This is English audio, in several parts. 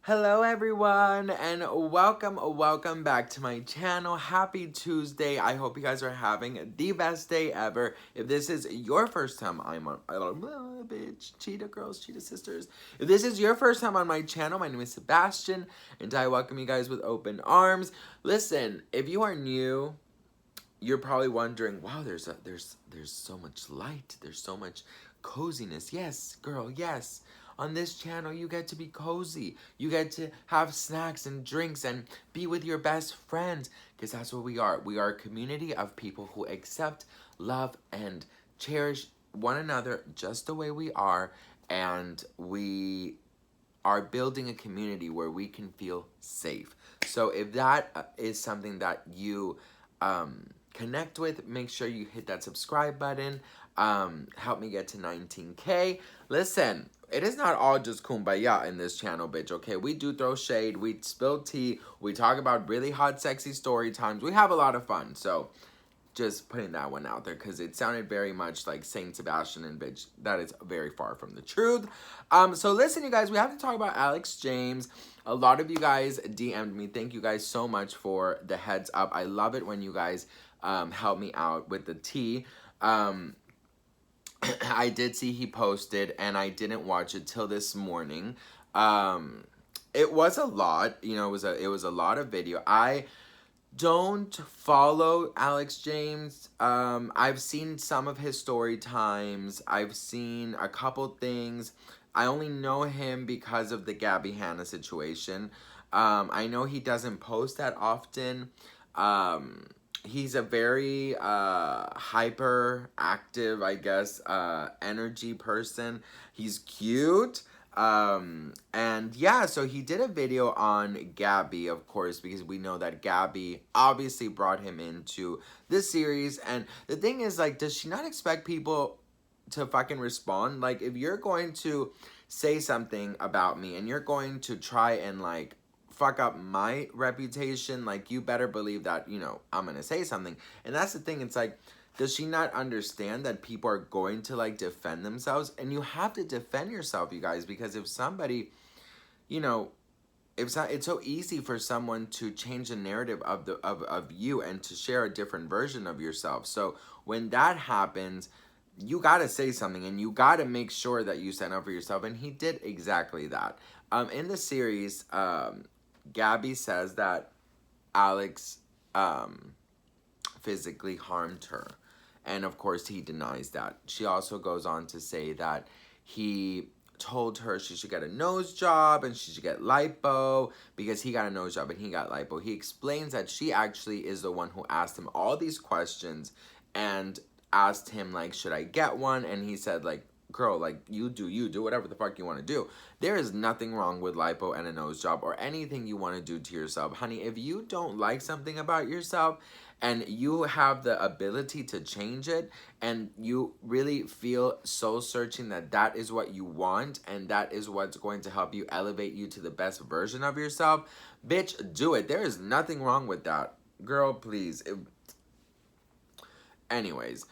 Hello everyone and welcome back to my channel. Happy Tuesday. I hope you guys are having the best day ever. If this is your first time bitch, cheetah girls, cheetah sisters. If this is your first time on my channel, my name is Sebastian and I welcome you guys with open arms. Listen, if you are new, you're probably wondering, wow, there's so much light, there's so much coziness. Yes, girl, yes. On this channel, you get to be cozy. You get to have snacks and drinks and be with your best friends, because that's what we are. We are a community of people who accept, love, and cherish one another just the way we are, and we are building a community where we can feel safe. So if that is something that you connect with, make sure you hit that subscribe button. Help me get to 19K. Listen, it is not all just kumbaya in this channel, bitch, okay? We do throw shade, we spill tea, we talk about really hot, sexy story times. We have a lot of fun, so just putting that one out there because it sounded very much like Saint Sebastian, and bitch, that is very far from the truth. So listen, you guys, we have to talk about Alex James. A lot of you guys DM'd me. Thank you guys so much for the heads up. I love it when you guys help me out with the tea. I did see he posted, and I didn't watch it till this morning. It was a lot, you know. It was a lot of video. I don't follow Alex James. I've seen some of his story times. I've seen a couple things. I only know him because of the Gabbie Hanna situation. I know he doesn't post that often. He's a very hyper active, I guess, energy person. He's cute. And yeah, so he did a video on Gabbie, of course, because we know that Gabbie obviously brought him into this series. And the thing is, like, does she not expect people to fucking respond? Like, if you're going to say something about me and you're going to try and, like, fuck up my reputation, like, you better believe that, you know, I'm gonna say something. And that's the thing, it's like, does she not understand that people are going to, like, defend themselves? And you have to defend yourself, you guys, because if somebody, you know, it's so easy for someone to change the narrative of you and to share a different version of yourself. So when that happens, you gotta say something, and you gotta make sure that you stand up for yourself. And he did exactly that. In the series, Gabbie says that Alex physically harmed her. And of course, he denies that. She also goes on to say that he told her she should get a nose job and she should get lipo because he got a nose job and he got lipo. He explains that she actually is the one who asked him all these questions and asked him, like, should I get one? And he said, like, girl, like, you do whatever the fuck you want to do. There is nothing wrong with lipo and a nose job or anything you want to do to yourself. Honey, if you don't like something about yourself and you have the ability to change it and you really feel soul searching that that is what you want and that is what's going to help you elevate you to the best version of yourself, bitch, do it. There is nothing wrong with that. Girl, please. Anyways,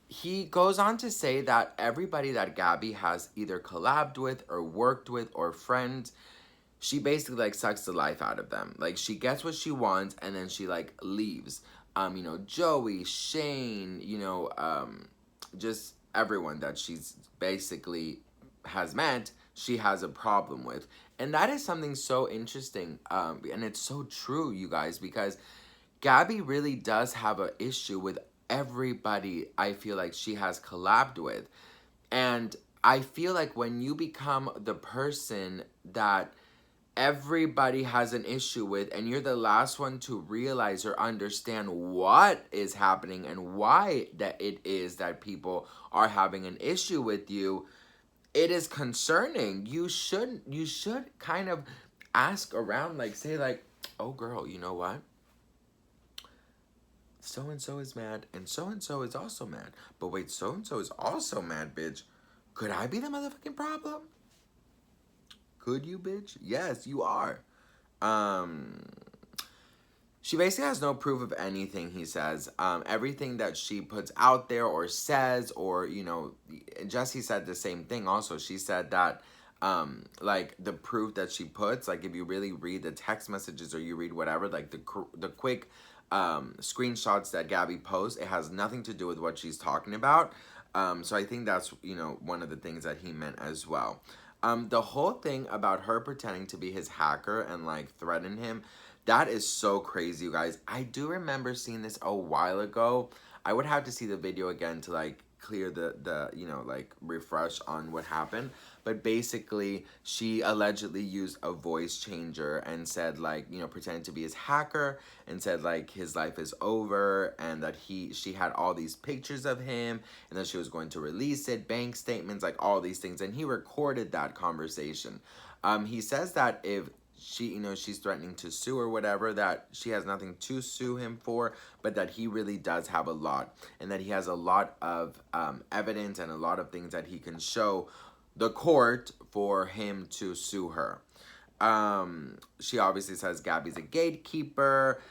he goes on to say that everybody that Gabbie has either collabed with or worked with or friends, she basically, like, sucks the life out of them. Like, she gets what she wants and then she, like, leaves. You know, Joey, Shane, you know, just everyone that she's basically has met, she has a problem with. And that is something so interesting, and it's so true, you guys, because Gabbie really does have an issue with everybody I feel like she has collabed with. And I feel like when you become the person that everybody has an issue with and you're the last one to realize or understand what is happening and why that it is that people are having an issue with you, it is concerning. You should kind of ask around, like, say, like, oh girl, you know what? So-and-so is mad, and so-and-so is also mad. But wait, so-and-so is also mad, bitch. Could I be the motherfucking problem? Could you, bitch? Yes, you are. she basically has no proof of anything, he says. Everything that she puts out there or says, or, you know, Jessie said the same thing also. She said that, like, the proof that she puts, like, if you really read the text messages or you read whatever, like, the quick screenshots that Gabbie posts, it has nothing to do with what she's talking about. So I think that's, you know, one of the things that he meant as well. The whole thing about her pretending to be his hacker and, like, threaten him, that is so crazy, you guys. I do remember seeing this a while ago. I would have to see the video again to, like, clear the you know, like, refresh on what happened. But basically, she allegedly used a voice changer and said, like, you know, pretended to be his hacker and said, like, his life is over and that she had all these pictures of him and that she was going to release it, bank statements, like, all these things. And he recorded that conversation. He says that if she, you know, she's threatening to sue or whatever, that she has nothing to sue him for, but that he really does have a lot, and that he has a lot of evidence and a lot of things that he can show the court for him to sue her. She obviously says Gabbie's a gatekeeper.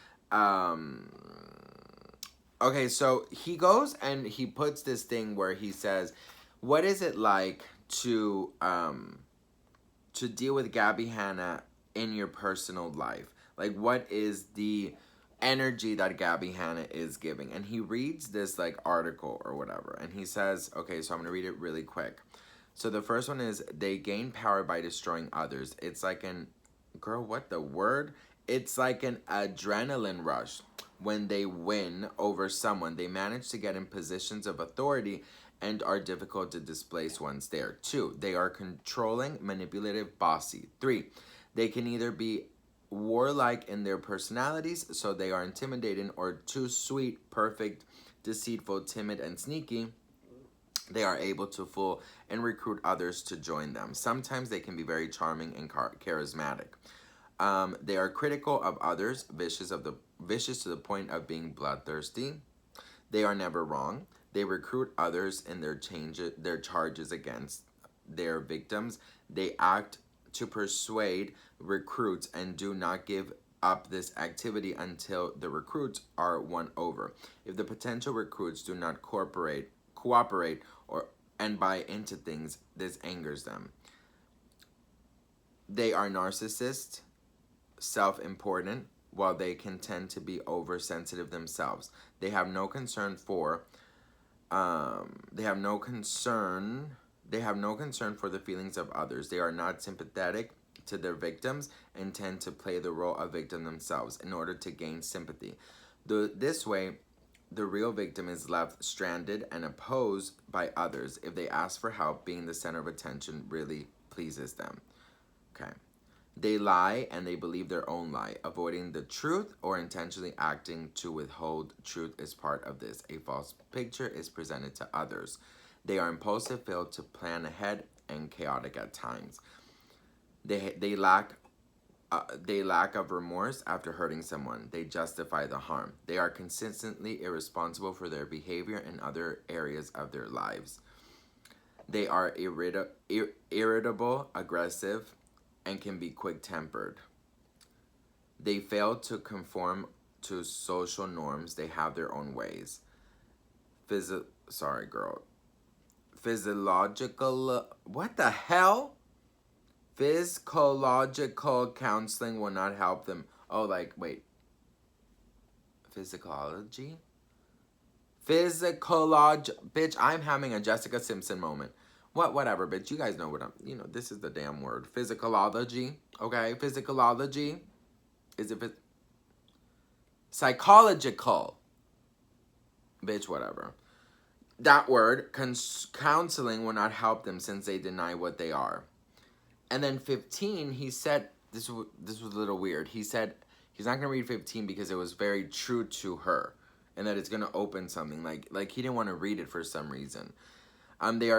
Okay, so he goes and he puts this thing where he says, what is it like to deal with Gabbie Hanna in your personal life? Like, what is the energy that Gabbie Hanna is giving? And he reads this, like, article or whatever, and he says, okay, so I'm gonna read it really quick. So the first one is, they gain power by destroying others. It's like an, girl, what the word? It's like an adrenaline rush. When they win over someone, they manage to get in positions of authority and are difficult to displace once there. 2, they are controlling, manipulative, bossy. 3, they can either be warlike in their personalities, so they are intimidating, or too sweet, perfect, deceitful, timid, and sneaky. They are able to fool and recruit others to join them. Sometimes they can be very charming and charismatic. They are critical of others, vicious to the point of being bloodthirsty. They are never wrong. They recruit others in their charges against their victims. They act to persuade recruits and do not give up this activity until the recruits are won over. If the potential recruits do not cooperate and buy into things, this angers them. They are narcissists, self-important, while they can tend to be oversensitive themselves. They have no concern for the feelings of others. They are not sympathetic to their victims and tend to play the role of victim themselves in order to gain sympathy. This way, the real victim is left stranded and opposed by others. If they ask for help, being the center of attention really pleases them. Okay. They lie and they believe their own lie. Avoiding the truth or intentionally acting to withhold truth is part of this. A false picture is presented to others. They are impulsive, fail to plan ahead, and chaotic at times. They lack of remorse after hurting someone. They justify the harm. They are consistently irresponsible for their behavior in other areas of their lives. They are irritable, aggressive, and can be quick-tempered. They fail to conform to social norms. They have their own ways. Physiological, what the hell? Physiological counseling will not help them. Oh, like, wait. Physiology? Bitch, I'm having a Jessica Simpson moment. Whatever, bitch. You guys know what this is the damn word. Physicology. Okay? Physicology. Is it psychological? Bitch, whatever. That word, counseling will not help them since they deny what they are. And then 15, he said, this was a little weird. He said he's not going to read 15 because it was very true to her. And that it's going to open something. Like he didn't want to read it for some reason. They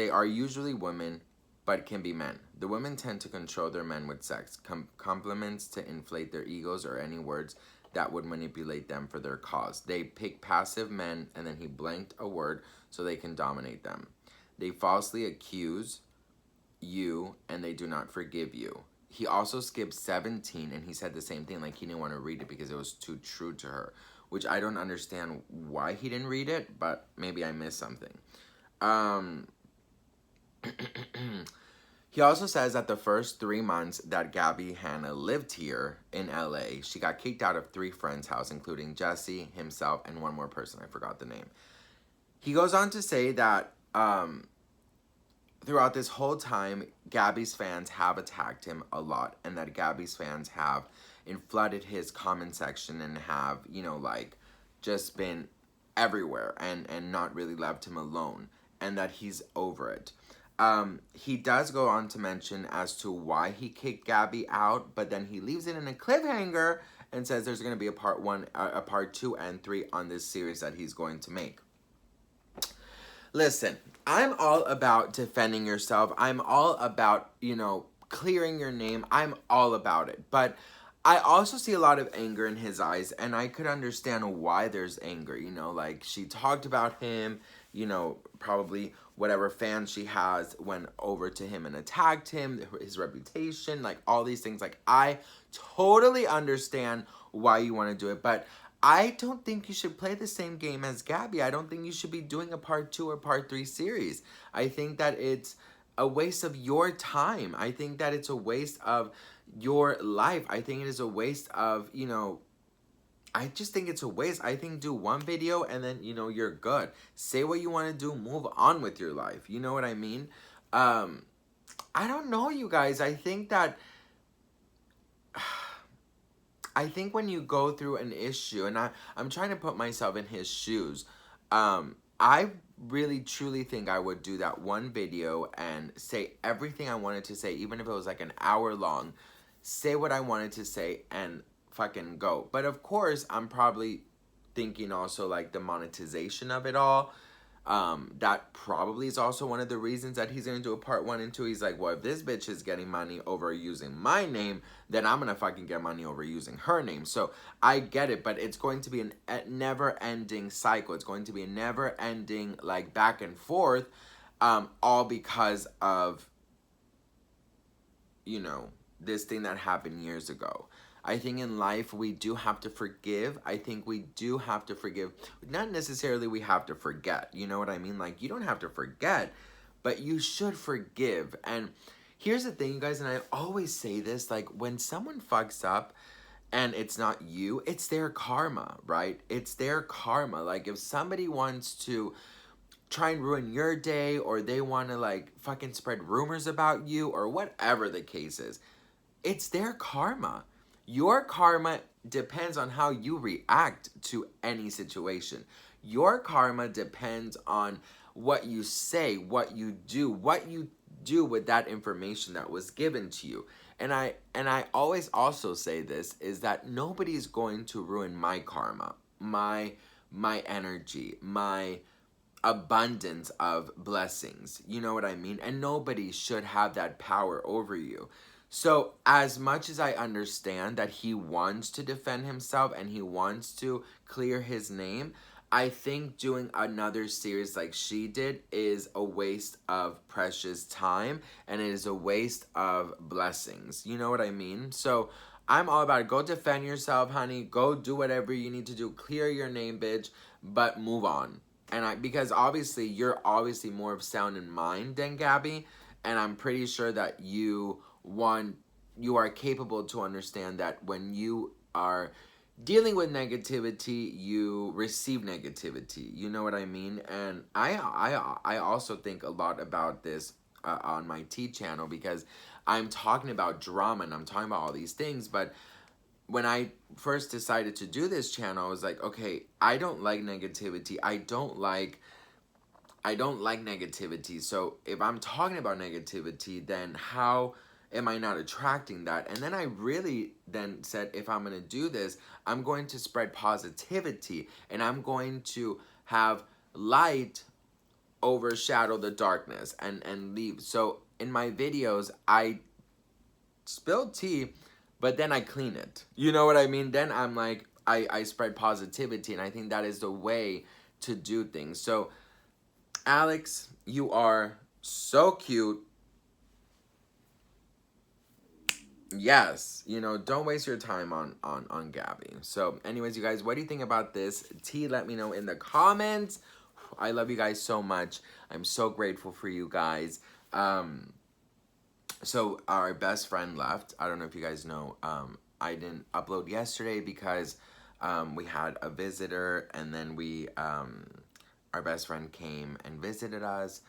are usually women, but can be men. The women tend to control their men with sex, compliments to inflate their egos, or any words that would manipulate them for their cause. They pick passive men, and then he blanked a word so they can dominate them. They falsely accuse you, and they do not forgive you. he also skipped 17, and he said the same thing, like he didn't want to read it because it was too true to her, which I don't understand why he didn't read it, but maybe I missed something. He also says that the first 3 months that Gabbie Hanna lived here in LA, she got kicked out of 3 friends' house, including Jesse, himself, and one more person. I forgot the name. He goes on to say that throughout this whole time, Gabbie's fans have attacked him a lot, and that Gabbie's fans have flooded his comment section and have, you know, like, just been everywhere and not really left him alone, and that he's over it. He does go on to mention as to why he kicked Gabbie out, but then he leaves it in a cliffhanger and says there's going to be a part 1, a part 2, and 3 on this series that he's going to make. Listen, I'm all about defending yourself. I'm all about, you know, clearing your name. I'm all about it. But I also see a lot of anger in his eyes, and I could understand why there's anger. You know, like, she talked about him, you know, probably whatever fans she has went over to him and attacked him, his reputation, like, all these things. Like, I totally understand why you want to do it, but I don't think you should play the same game as Gabbie. I don't think you should be doing a part 2 or part 3 series. I think that it's a waste of your time. I think that it's a waste of your life. I think it is a waste of, you know, I just think it's a waste. I think do one video and then, you know, you're good. Say what you want to do. Move on with your life. You know what I mean? I don't know, you guys. I think that... I think when you go through an issue, and I'm trying to put myself in his shoes, I really truly think I would do that one video and say everything I wanted to say, even if it was like an hour long, say what I wanted to say and fucking go. But of course, I'm probably thinking also like the monetization of it all. That probably is also one of the reasons that he's gonna do a part 1 and 2. He's like, well, if this bitch is getting money over using my name, then I'm gonna fucking get money over using her name. So I get it, but it's going to be a never-ending cycle. It's going to be a never-ending, like, back and forth, all because of, you know, this thing that happened years ago. I think in life we do have to forgive. I think we do have to forgive. Not necessarily we have to forget. You know what I mean? Like, you don't have to forget, but you should forgive. And here's the thing, you guys, and I always say this, like, when someone fucks up and it's not you, it's their karma, right? It's their karma. Like, if somebody wants to try and ruin your day, or they want to, like, fucking spread rumors about you, or whatever the case is, it's their karma. Your karma depends on how you react to any situation. Your karma depends on what you say, what you do with that information that was given to you. And I always also say this, is that nobody's going to ruin my karma, my energy, my abundance of blessings. You know what I mean? And nobody should have that power over you. So as much as I understand that he wants to defend himself and he wants to clear his name, I think doing another series like she did is a waste of precious time, and it is a waste of blessings. You know what I mean? So I'm all about it. Go defend yourself, honey. Go do whatever you need to do. Clear your name, bitch, but move on. And because obviously you're obviously more of sound in mind than Gabbie, and I'm pretty sure that you are capable to understand that when you are dealing with negativity, you receive negativity. You know what I mean? And I also think a lot about this on my T channel, because I'm talking about drama and I'm talking about all these things. But when I first decided to do this channel, I was like, okay, I don't like negativity. I don't like negativity. So if I'm talking about negativity, then how am I not attracting that? And then I really then said, if I'm going to do this, I'm going to spread positivity, and I'm going to have light overshadow the darkness and leave. So in my videos, I spill tea, but then I clean it. You know what I mean? Then I'm like, I spread positivity, and I think that is the way to do things. So Alex, you are so cute. Yes, you know, don't waste your time on Gabbie. So anyways, you guys, what do you think about this tea? Let me know in the comments. I love you guys so much. I'm so grateful for you guys. So our best friend left. I don't know if you guys know. I didn't upload yesterday because we had a visitor, and then our best friend came and visited us.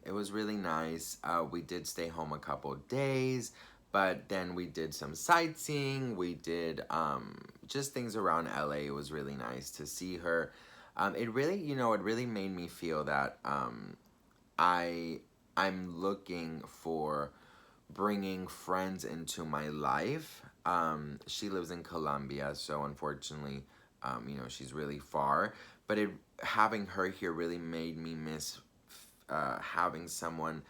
It was really nice. We did stay home a couple days, but then we did some sightseeing. We did just things around LA. It was really nice to see her. It really, you know, it really made me feel that I I'm looking for bringing friends into my life. She lives in Colombia, so unfortunately, you know, she's really far. But having her here really made me miss having someone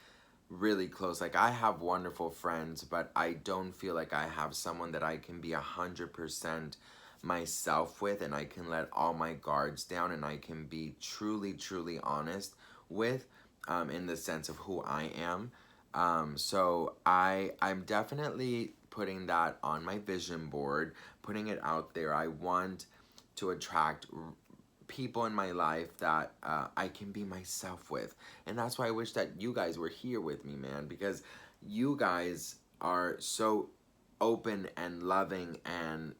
really close. Like, I have wonderful friends, but I don't feel like I have someone that I can be 100% myself with, and I can let all my guards down, and I can be truly, truly honest with, in the sense of who I am. So I'm definitely putting that on my vision board, putting it out there. I want to attract people in my life that I can be myself with. And that's why I wish that you guys were here with me, man, because you guys are so open and loving and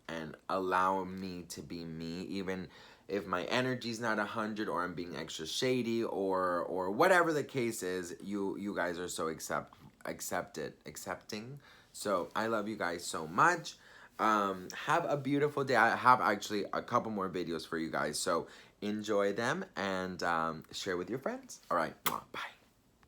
allow me to be me, even if my energy's not 100, or I'm being extra shady, or whatever the case is. You guys are so accepting. So I love you guys so much. Have a beautiful day. I have actually a couple more videos for you guys, so enjoy them, and share with your friends. All right, bye.